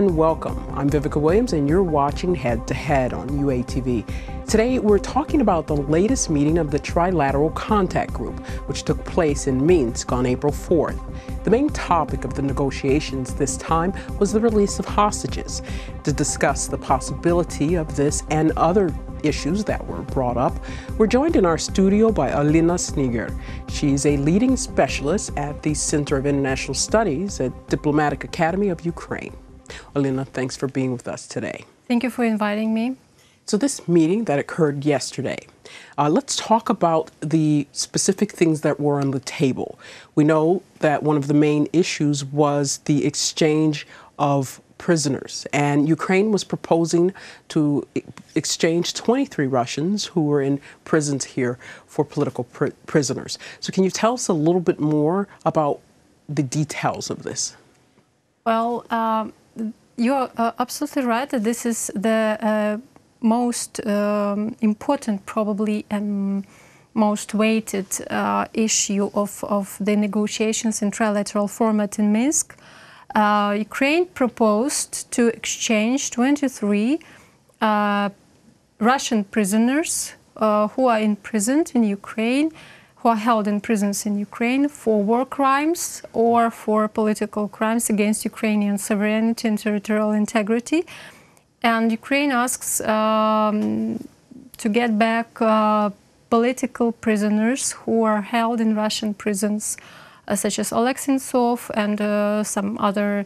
and welcome. I'm Vivica Williams and you're watching Head to Head on UATV. Today we're talking about the latest meeting of the Trilateral Contact Group, which took place in Minsk on April 4th. The main topic of the negotiations this time was the release of hostages. To discuss the possibility of this and other issues that were brought up, we're joined in our studio by Olena Snigyr. She's a leading specialist at the Center of International Studies at Diplomatic Academy of Ukraine. Olena, thanks for being with us today. Thank you for inviting me. So this meeting that occurred yesterday, let's talk about the specific things that were on the table. We know that one of the main issues was the exchange of prisoners, and Ukraine was proposing to exchange 23 Russians who were in prisons here for political prisoners. So can you tell us a little bit more about the details of this? Well, you're absolutely right that this is the most important, probably, and most weighted issue of the negotiations in trilateral format in Minsk. Ukraine proposed to exchange 23 Russian prisoners who are imprisoned in Ukraine, who are held in prisons in Ukraine for war crimes or for political crimes against Ukrainian sovereignty and territorial integrity. And Ukraine asks to get back political prisoners who are held in Russian prisons, such as Oleg Sentsov and some other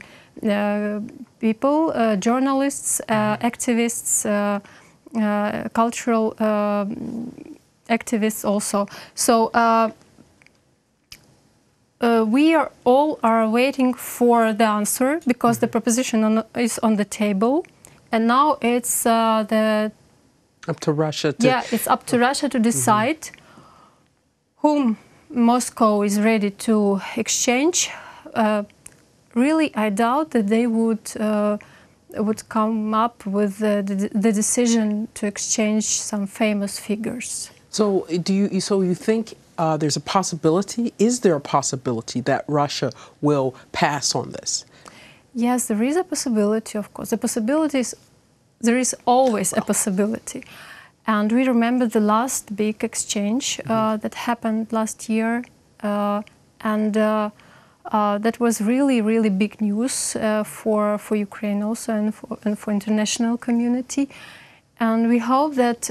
people, journalists, activists, cultural activists also. So we are all waiting for the answer because the proposition is on the table, and now it's up to Russia. It's up to Russia to decide whom Moscow is ready to exchange. Really, I doubt that they would come up with the decision to exchange some famous figures. So, you think there's a possibility? Is there a possibility that Russia will pass on this? Yes, there is a possibility. Of course, there is always a possibility. And we remember the last big exchange that happened last year, and that was really, really big news for Ukraine also and for international community. And we hope that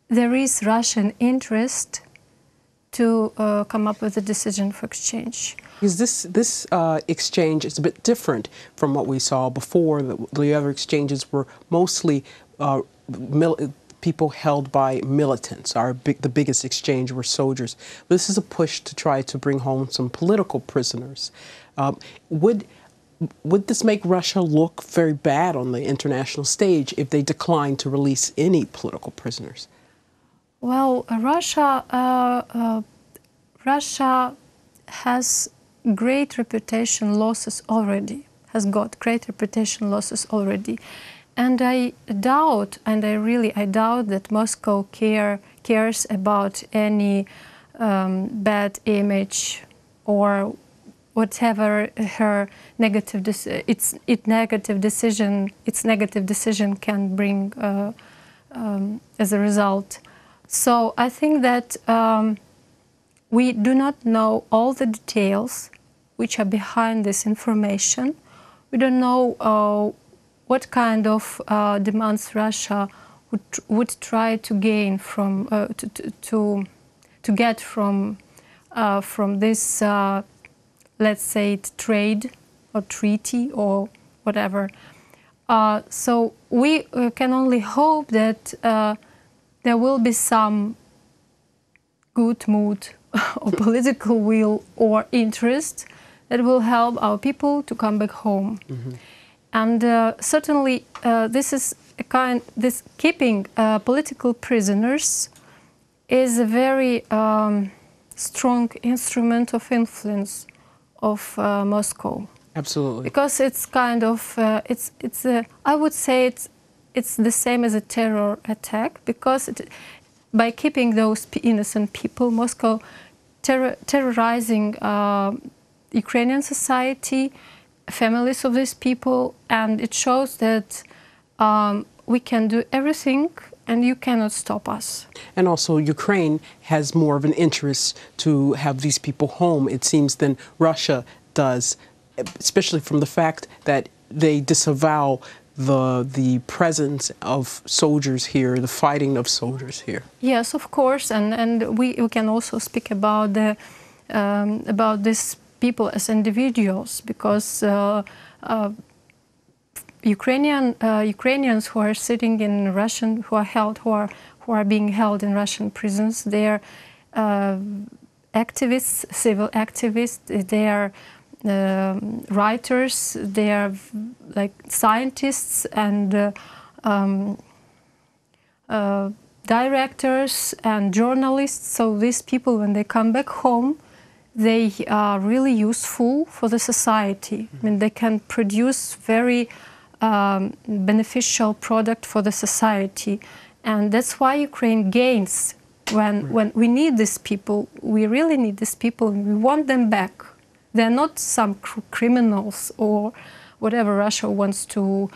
there is Russian interest to come up with a decision for exchange. Because this exchange is a bit different from what we saw before. The other exchanges were mostly people held by militants. The biggest exchange were soldiers. But this is a push to try to bring home some political prisoners. Would this make Russia look very bad on the international stage if they decline to release any political prisoners? Well, Russia has great reputation losses already. Got great reputation losses already. And I doubt that Moscow cares about any bad image or whatever her negative decision can bring as a result. So I think that we do not know all the details which are behind this information. We don't know what kind of demands Russia would try to gain from to get from this, let's say, trade or treaty or whatever. So we can only hope that there will be some good mood or political will or interest that will help our people to come back home. And certainly, this keeping political prisoners is a very strong instrument of influence of Moscow. Absolutely. Because it's kind of I would say it's the same as a terror attack, because by keeping those innocent people, Moscow terrorizing Ukrainian society families of these people, and it shows that we can do everything and you cannot stop us. And also Ukraine has more of an interest to have these people home, it seems, than Russia does, especially from the fact that they disavow the presence of soldiers here, the fighting of soldiers here. Yes, of course, and we can also speak about these people as individuals, because Ukrainians who are sitting in Russian, who are being held in Russian prisons, they are activists, civil activists. They are writers. They are like scientists and directors and journalists. So these people, when they come back home, they are really useful for the society. I mean, they can produce very beneficial product for the society, and that's why Ukraine gains when we need these people. We really need these people, and we want them back. They're not some criminals or whatever Russia wants to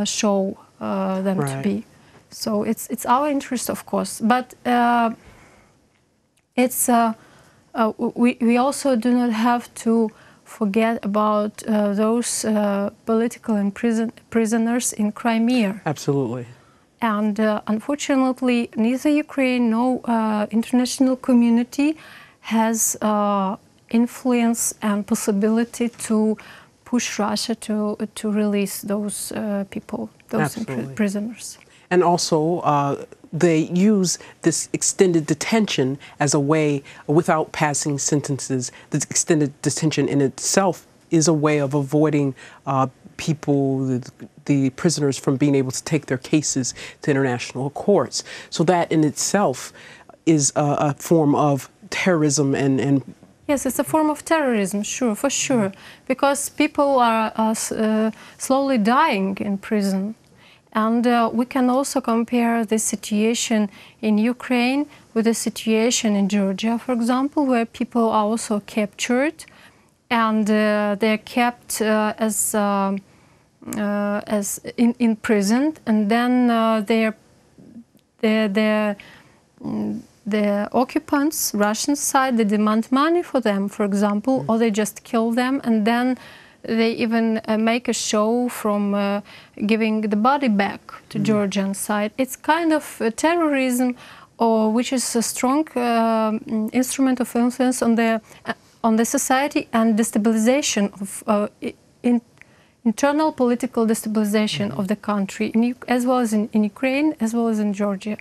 show them to be. So it's our interest, of course, but we also do not have to forget about those political prisoners in Crimea. Absolutely. And unfortunately, neither Ukraine nor international community has influence and possibility to push Russia to release those people, those prisoners. And also, they use this extended detention as a way, without passing sentences. This extended detention in itself is a way of avoiding people, the prisoners, from being able to take their cases to international courts. So that in itself is a form of terrorism and Yes, it's a form of terrorism, sure, for sure, because people are slowly dying in prison. And we can also compare the situation in Ukraine with the situation in Georgia, for example, where people are also captured, and they're kept as imprisoned, and then the occupants, Russian side, they demand money for them, for example, or they just kill them, and then they even make a show from giving the body back to Georgian side. It's kind of terrorism, or which is a strong instrument of influence on the society and destabilization of internal political destabilization of the country, as well as in Ukraine, as well as in Georgia.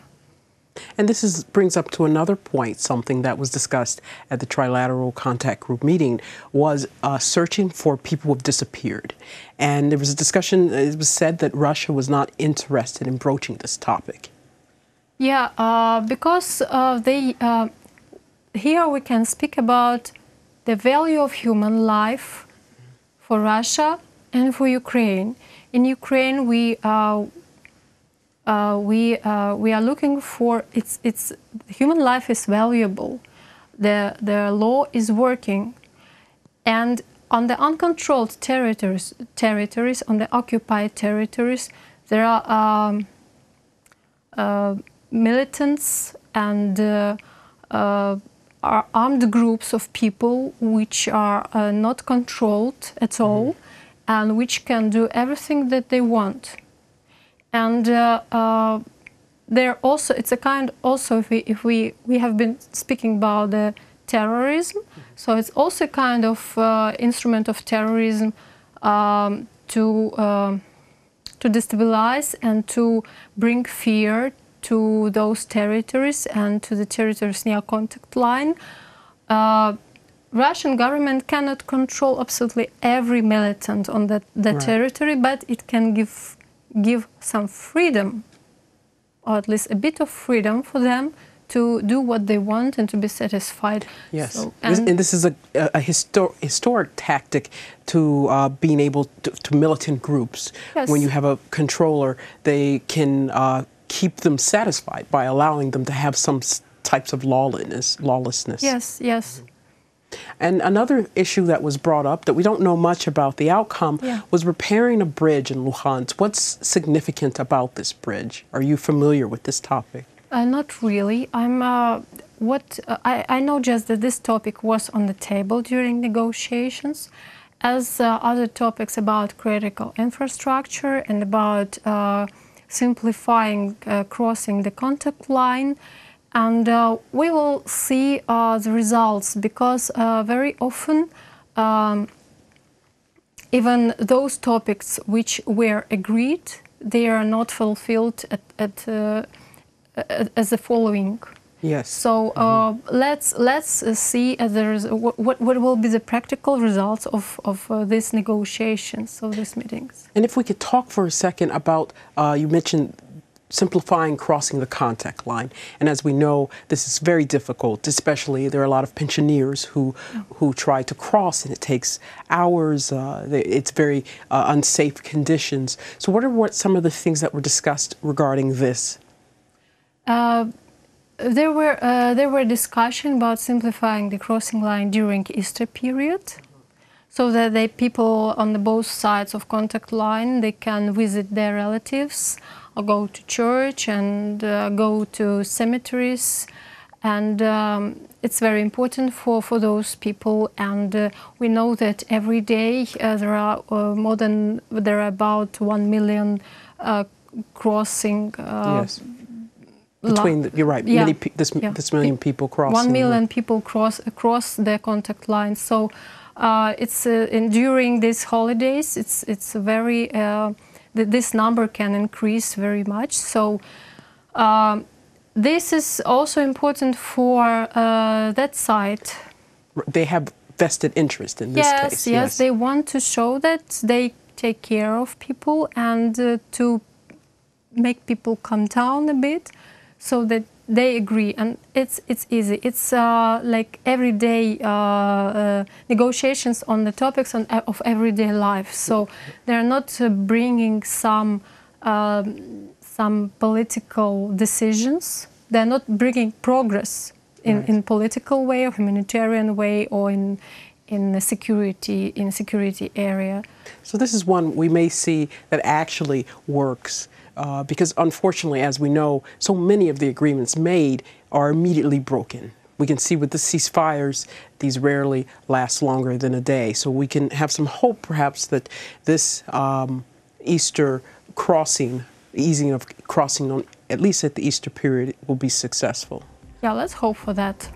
And this brings up to another point. Something that was discussed at the Trilateral Contact Group meeting was searching for people who have disappeared. And there was a discussion, it was said that Russia was not interested in broaching this topic. Yeah, because here we can speak about the value of human life for Russia and for Ukraine. In Ukraine, we are looking for human life is valuable. The law is working, and on the uncontrolled territories, on the occupied territories, there are militants and are armed groups of people which are not controlled at all, and which can do everything that they want. And there also, it's a kind also, if we have been speaking about the terrorism, so it's also a kind of instrument of terrorism to destabilize and to bring fear to those territories and to the territories near contact line. Russian government cannot control absolutely every militant on that territory, but it can give some freedom, or at least a bit of freedom for them to do what they want and to be satisfied. Yes, so, and this is a historic tactic to being able to militant groups. Yes. When you have a controller, they can keep them satisfied by allowing them to have some types of lawlessness. Yes, yes. And another issue that was brought up that we don't know much about the outcome was repairing a bridge in Luhansk. What's significant about this bridge? Are you familiar with this topic? Not really. I know just that this topic was on the table during negotiations, as other topics about critical infrastructure and about simplifying crossing the contact line. And we will see the results, because very often even those topics which were agreed, they are not fulfilled as the following. Yes. So let's see what will be the practical results of these negotiations, of these meetings. And if we could talk for a second about, you mentioned simplifying crossing the contact line. And as we know, this is very difficult, especially there are a lot of pensioners who try to cross, and it takes hours. It's very unsafe conditions. So what are some of the things that were discussed regarding this? There were discussion about simplifying the crossing line during Easter period, so that the people on both sides of contact line, they can visit their relatives, or go to church and go to cemeteries, and it's very important for those people. And we know that every day there are about 1 million crossing. Yes. You're right. Yeah. This million people crossing. 1 million people cross their contact line. So it's during these holidays, it's very. This number can increase very much. So this is also important for that side. They have vested interest in this case. Yes, they want to show that they take care of people, and to make people calm down a bit, so that they agree. And it's easy. It's like everyday negotiations on the topics of everyday life. So they're not bringing some political decisions. They're not bringing progress in political way or humanitarian way, or in the security area. So this is one we may see that actually works. Because unfortunately, as we know, so many of the agreements made are immediately broken. We can see with the ceasefires, these rarely last longer than a day. So we can have some hope, perhaps, that this Easter crossing, easing of crossing, on, at least at the Easter period, will be successful. Yeah, let's hope for that.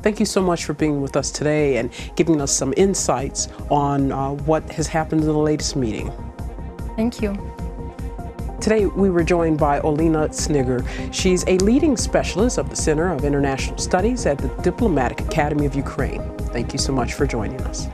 Thank you so much for being with us today and giving us some insights on what has happened in the latest meeting. Thank you. Today, we were joined by Olena Snigyr. She's a leading specialist of the Center of International Studies at the Diplomatic Academy of Ukraine. Thank you so much for joining us.